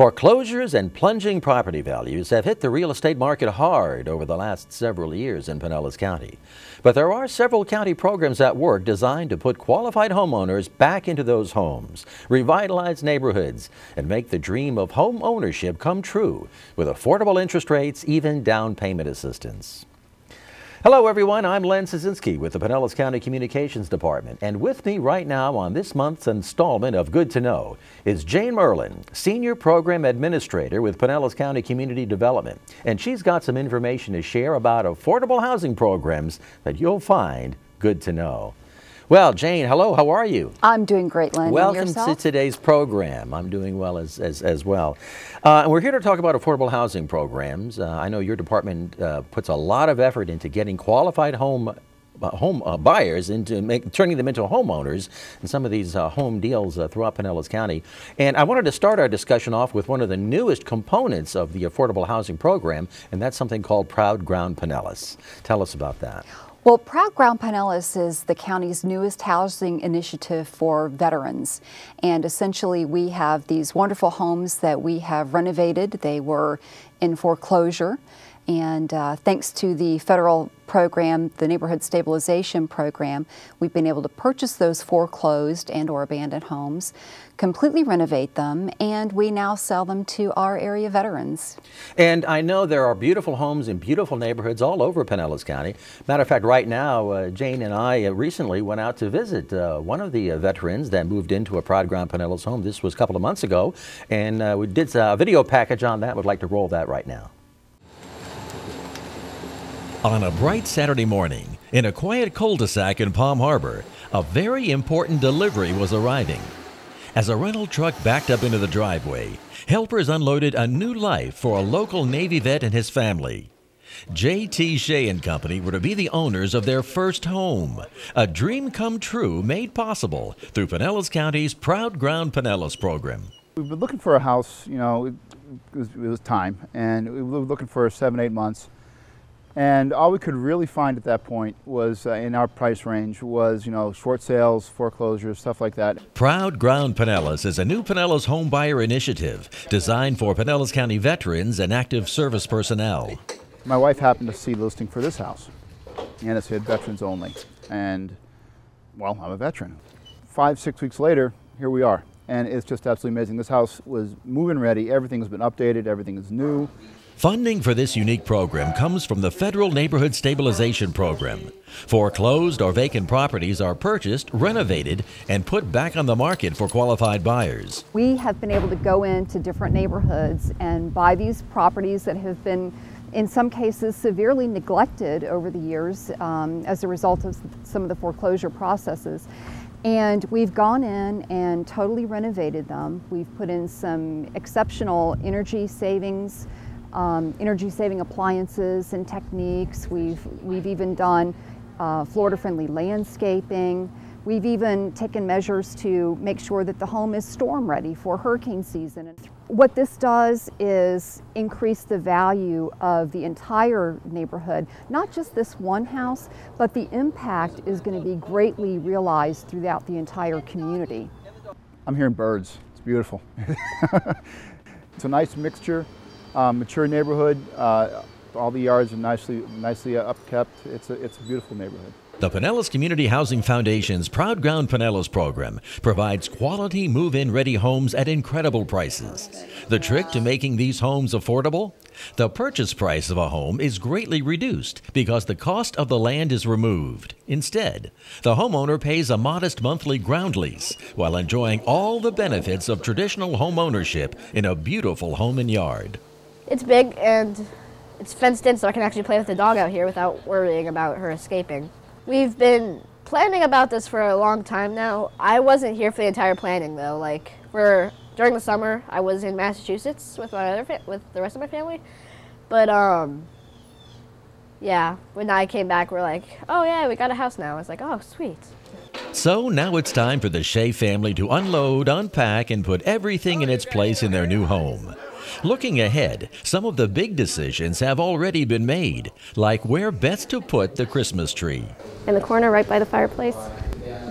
Foreclosures and plunging property values have hit the real estate market hard over the last several years in Pinellas County. But there are several county programs at work designed to put qualified homeowners back into those homes, revitalize neighborhoods, and make the dream of home ownership come true with affordable interest rates, even down payment assistance. Hello everyone, I'm Ciecieznski with the Pinellas County Communications Department, and with me right now on this month's installment of Good to Know is Jane Muhrlin, Senior Program Administrator with Pinellas County Community Development, and she's got some information to share about affordable housing programs that you'll find good to know. Well, Jane, hello, how are you? I'm doing great, Len. Welcome to today's program. I'm doing well as well. And we're here to talk about affordable housing programs. I know your department puts a lot of effort into getting qualified home buyers into turning them into homeowners in some of these home deals throughout Pinellas County. And I wanted to start our discussion off with one of the newest components of the affordable housing program, and that's something called Proud Ground Pinellas. Tell us about that. Well, Proud Ground Pinellas is the county's newest housing initiative for veterans. And essentially we have these wonderful homes that we have renovated. They were in foreclosure. And thanks to the federal program, the Neighborhood Stabilization Program, we've been able to purchase those foreclosed and or abandoned homes, completely renovate them, and we now sell them to our area veterans. And I know there are beautiful homes in beautiful neighborhoods all over Pinellas County. Matter of fact, right now, Jane and I recently went out to visit one of the veterans that moved into a Proud Ground Pinellas home. This was a couple of months ago, and we did a video package on that. Would like to roll that right now. On a bright Saturday morning, in a quiet cul-de-sac in Palm Harbor, a very important delivery was arriving. As a rental truck backed up into the driveway, helpers unloaded a new life for a local Navy vet and his family. J.T. Shea and Company were to be the owners of their first home, a dream come true made possible through Pinellas County's Proud Ground Pinellas program. We've been looking for a house, you know, it was time, and we were looking for 7-8 months. And all we could really find at that point was, in our price range, was, you know, short sales, foreclosures, stuff like that. Proud Ground Pinellas is a new Pinellas home buyer initiative designed for Pinellas County veterans and active service personnel. My wife happened to see the listing for this house, and it said veterans only. And, well, I'm a veteran. 5-6 weeks later, here we are. And it's just absolutely amazing. This house was move-in ready. Everything's been updated. Everything is new. Funding for this unique program comes from the Federal Neighborhood Stabilization Program. Foreclosed or vacant properties are purchased, renovated, and put back on the market for qualified buyers. We have been able to go into different neighborhoods and buy these properties that have been, in some cases, severely neglected over the years as a result of some of the foreclosure processes. And we've gone in and totally renovated them. We've put in some exceptional energy saving appliances and techniques. We've even done Florida-friendly landscaping. We've even taken measures to make sure that the home is storm ready for hurricane season. What this does is increase the value of the entire neighborhood, not just this one house, but the impact is going to be greatly realized throughout the entire community. I'm hearing birds. It's beautiful. It's a nice mixture. Mature neighborhood, all the yards are nicely upkept. It's a beautiful neighborhood. The Pinellas Community Housing Foundation's Proud Ground Pinellas program provides quality move-in ready homes at incredible prices. The trick to making these homes affordable? The purchase price of a home is greatly reduced because the cost of the land is removed. Instead, the homeowner pays a modest monthly ground lease while enjoying all the benefits of traditional home ownership in a beautiful home and yard. It's big and it's fenced in, so I can actually play with the dog out here without worrying about her escaping. We've been planning about this for a long time now. I wasn't here for the entire planning though. Like during the summer, I was in Massachusetts with with the rest of my family. But yeah, when I came back, we're like, oh yeah, we got a house now. I was like, oh sweet. So now it's time for the Shea family to unload, unpack, and put everything in its place in their new home. Looking ahead, some of the big decisions have already been made, like where best to put the Christmas tree. In the corner right by the fireplace.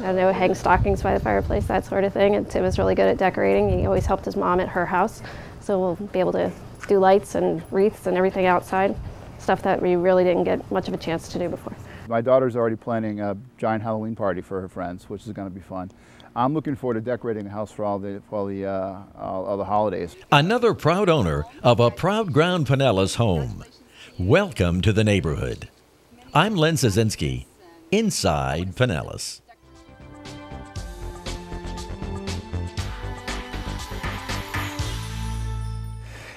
I know, hang stockings by the fireplace, that sort of thing. And Tim is really good at decorating. He always helped his mom at her house. So we'll be able to do lights and wreaths and everything outside, stuff that we really didn't get much of a chance to do before. My daughter's already planning a giant Halloween party for her friends, which is going to be fun. I'm looking forward to decorating the house for all the holidays. Another proud owner of a proud ground Pinellas home. Welcome to the neighborhood. I'm Len Ciecieznski, inside Pinellas.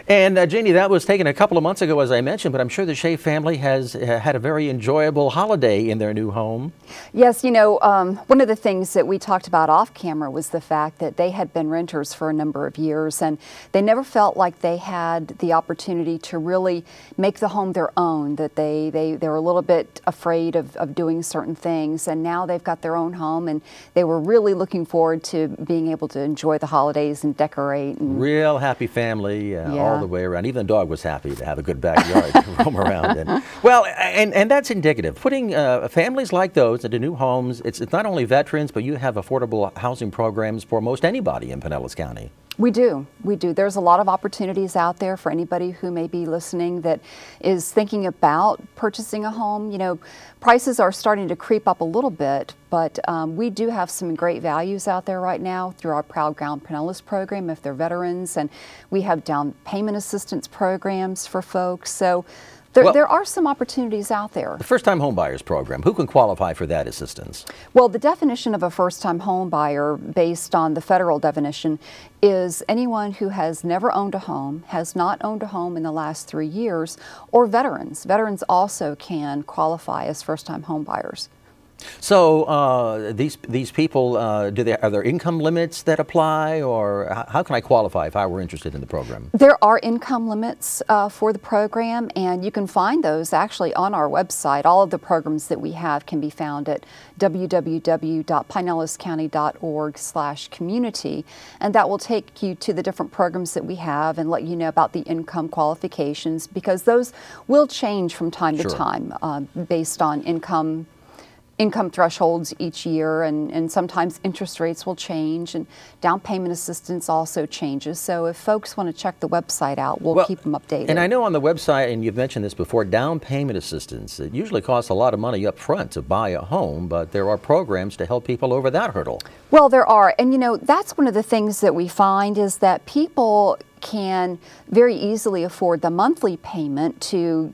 And Janie, that was taken a couple of months ago, as I mentioned, but I'm sure the Shea family has had a very enjoyable holiday in their new home. Yes, you know, one of the things that we talked about off camera was the fact that they had been renters for a number of years, and they never felt like they had the opportunity to really make the home their own, that they were a little bit afraid of doing certain things, and now they've got their own home, and they were really looking forward to being able to enjoy the holidays and decorate. And real happy family all the way around. Even the dog was happy to have a good backyard to roam around in. Well, and that's indicative. Putting families like those into new homes, it's not only veterans, but you have affordable housing programs for most anybody in Pinellas County. We do. There's a lot of opportunities out there for anybody who may be listening that is thinking about purchasing a home. You know, prices are starting to creep up a little bit, but we do have some great values out there right now through our Proud Ground Pinellas program if they're veterans, and we have down payment assistance programs for folks. So there are some opportunities out there. The first-time home buyers program, who can qualify for that assistance? Well, the definition of a first-time home buyer, based on the federal definition, is anyone who has never owned a home, has not owned a home in the last 3 years, or veterans. Veterans also can qualify as first-time home buyers. So these people, are there income limits that apply, or how can I qualify if I were interested in the program? There are income limits for the program, and you can find those actually on our website. All of the programs that we have can be found at www.pinellascounty.org/community, and that will take you to the different programs that we have and let you know about the income qualifications, because those will change from time to time based on income thresholds each year, and sometimes interest rates will change, and down payment assistance also changes. So if folks want to check the website out, we'll keep them updated. And I know on the website, and you've mentioned this before, down payment assistance, it usually costs a lot of money up front to buy a home, but there are programs to help people over that hurdle. Well, there are, and you know, that's one of the things that we find is that people can very easily afford the monthly payment to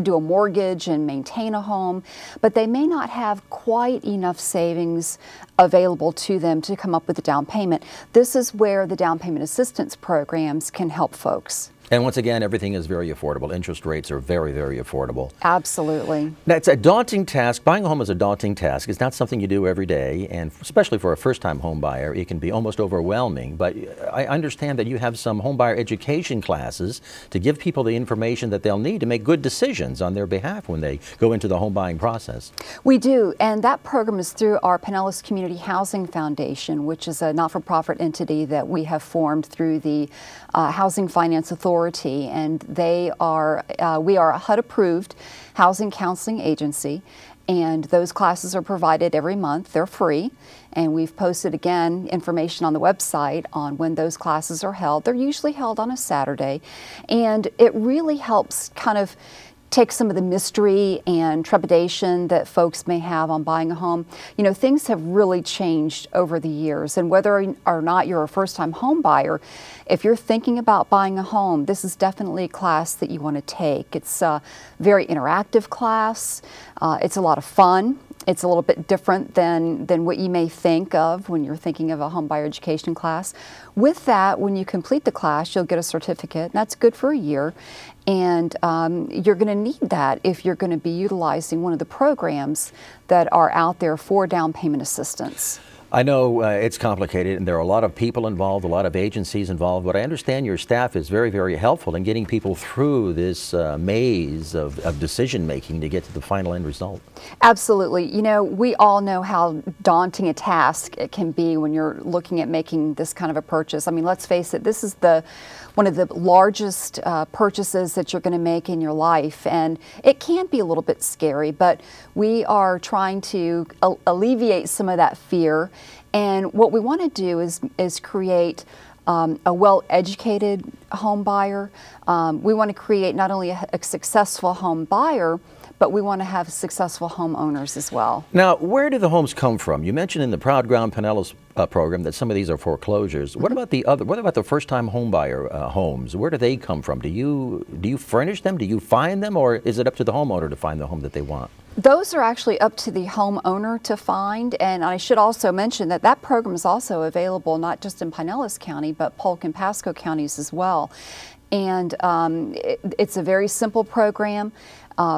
do a mortgage and maintain a home, but they may not have quite enough savings available to them to come up with a down payment. This is where the down payment assistance programs can help folks. And once again, everything is very affordable. Interest rates are very, very affordable. Absolutely. That's a daunting task. Buying a home is a daunting task. It's not something you do every day, and especially for a first-time home buyer, it can be almost overwhelming. But I understand that you have some home buyer education classes to give people the information that they'll need to make good decisions on their behalf when they go into the home buying process. We do, and that program is through our Pinellas Community Housing Foundation, which is a not-for-profit entity that we have formed through the Housing Finance Authority, and we are a HUD-approved housing counseling agency, and those classes are provided every month. They're free, and we've posted, again, information on the website on when those classes are held. They're usually held on a Saturday, and it really helps kind of take some of the mystery and trepidation that folks may have on buying a home. You know, things have really changed over the years, and whether or not you're a first-time home buyer, if you're thinking about buying a home, this is definitely a class that you want to take. It's a very interactive class. It's a lot of fun. It's a little bit different than what you may think of when you're thinking of a home buyer education class. With that, when you complete the class, you'll get a certificate, and that's good for a year. And you're going to need that if you're going to be utilizing one of the programs that are out there for down payment assistance. I know it's complicated, and there are a lot of people involved, a lot of agencies involved, but I understand your staff is very, very helpful in getting people through this maze of decision-making to get to the final end result. Absolutely. You know, we all know how daunting a task it can be when you're looking at making this kind of a purchase. I mean, let's face it, this is one of the largest purchases that you're going to make in your life, and it can be a little bit scary, but we are trying to alleviate some of that fear. And what we want to do is create a well-educated home buyer. We want to create not only a successful home buyer, but we want to have successful homeowners as well. Now, where do the homes come from? You mentioned in the Proud Ground Pinellas program that some of these are foreclosures. What about the other? What about the first-time home buyer homes? Where do they come from? Do you furnish them? Do you find them, or is it up to the homeowner to find the home that they want? Those are actually up to the homeowner to find, and I should also mention that that program is also available not just in Pinellas County, but Polk and Pasco counties as well. And it's a very simple program.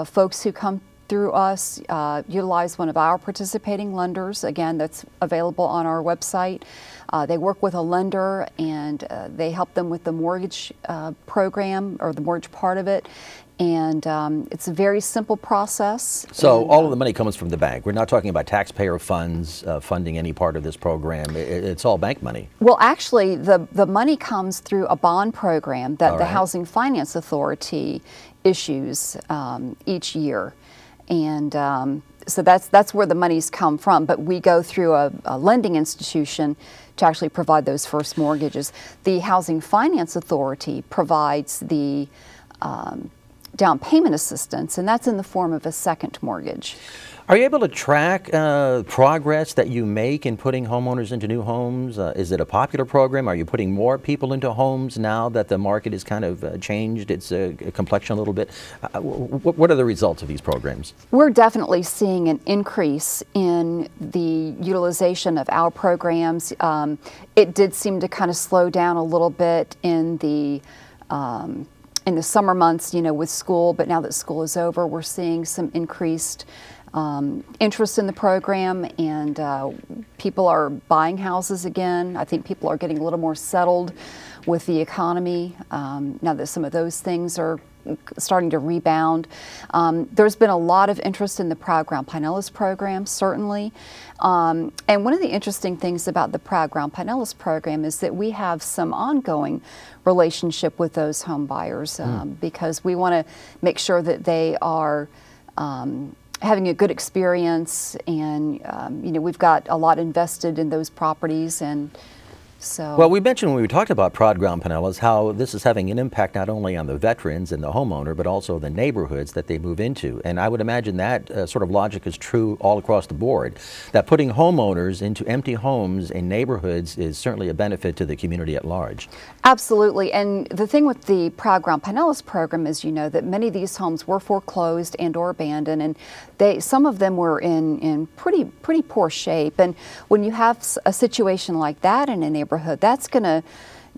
Folks who come through us utilize one of our participating lenders. Again, that's available on our website. They work with a lender, and they help them with the mortgage program, or the mortgage part of it. And it's a very simple process. So all of the money comes from the bank. We're not talking about taxpayer funds funding any part of this program. It's all bank money. Well, actually, the money comes through a bond program that the Housing Finance Authority issues each year. And so that's where the monies come from. But we go through a lending institution to actually provide those first mortgages. The Housing Finance Authority provides the down payment assistance, and that's in the form of a second mortgage. Are you able to track progress that you make in putting homeowners into new homes? Is it a popular program? Are you putting more people into homes now that the market has kind of changed its complexion a little bit? What are the results of these programs? We're definitely seeing an increase in the utilization of our programs. It did seem to kind of slow down a little bit in the summer months, you know, with school, but now that school is over, we're seeing some increased interest in the program, and people are buying houses again. I think people are getting a little more settled with the economy now that some of those things are starting to rebound. There's been a lot of interest in the Proud Ground Pinellas program, certainly. And one of the interesting things about the Proud Ground Pinellas program is that we have some ongoing relationship with those home buyers because we want to make sure that they are having a good experience, and you know, we've got a lot invested in those properties. And so, well, we mentioned when we talked about Proud Ground Pinellas how this is having an impact not only on the veterans and the homeowner, but also the neighborhoods that they move into. And I would imagine that sort of logic is true all across the board, that putting homeowners into empty homes in neighborhoods is certainly a benefit to the community at large. Absolutely. And the thing with the Proud Ground Pinellas program is, you know, that many of these homes were foreclosed and or abandoned, and some of them were in pretty poor shape. And when you have a situation like that in a neighborhood, that's going to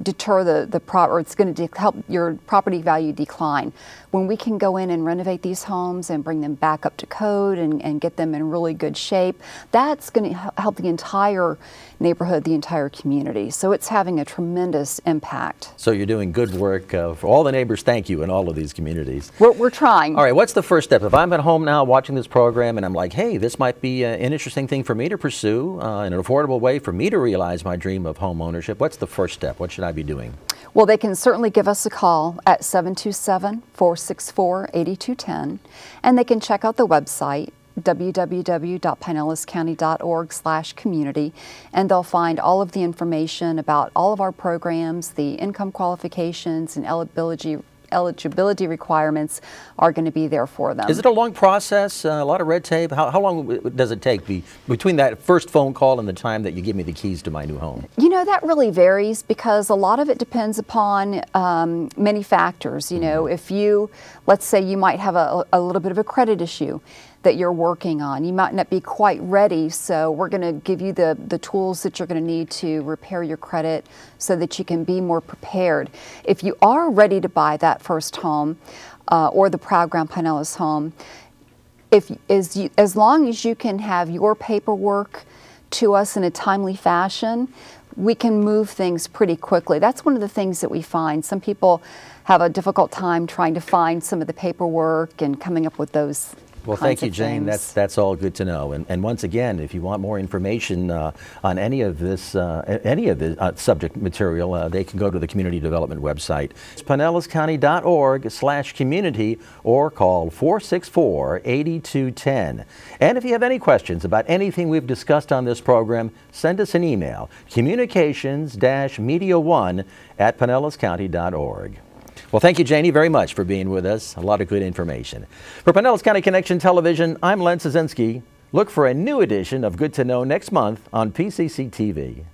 deter or it's going to help your property value decline. When we can go in and renovate these homes and bring them back up to code and get them in really good shape, that's going to help the entire neighborhood, the entire community. So it's having a tremendous impact. So you're doing good work for all the neighbors. Thank you in all of these communities. We're trying. All right, what's the first step? If I'm at home now watching this program and I'm like, hey, this might be an interesting thing for me to pursue, in an affordable way for me to realize my dream of home ownership, what's the first step? What should I be doing? Well, they can certainly give us a call at 727-464-8210, and they can check out the website, www.pinellascounty.org/community, and they'll find all of the information about all of our programs. The income qualifications and eligibility requirements are going to be there for them. Is it a long process, a lot of red tape? How long does it take between that first phone call and the time that you give me the keys to my new home? You know, that really varies because a lot of it depends upon many factors. You know, if let's say you might have a little bit of a credit issue that you're working on. You might not be quite ready, so we're going to give you the tools that you're going to need to repair your credit so that you can be more prepared. If you are ready to buy that first home or the Proud Ground Pinellas home, as long as you can have your paperwork to us in a timely fashion, we can move things pretty quickly. That's one of the things that we find. Some people have a difficult time trying to find some of the paperwork and coming up with those Well, thank you, Jane. That's all good to know. And once again, if you want more information on any of this, subject material, they can go to the Community Development website. It's PinellasCounty.org/community or call 464-8210. And if you have any questions about anything we've discussed on this program, send us an email, communications-media1@PinellasCounty.org. Well, thank you, Janie, very much for being with us. A lot of good information. For Pinellas County Connection Television, I'm Len Ciecieznski. Look for a new edition of Good to Know next month on PCC TV.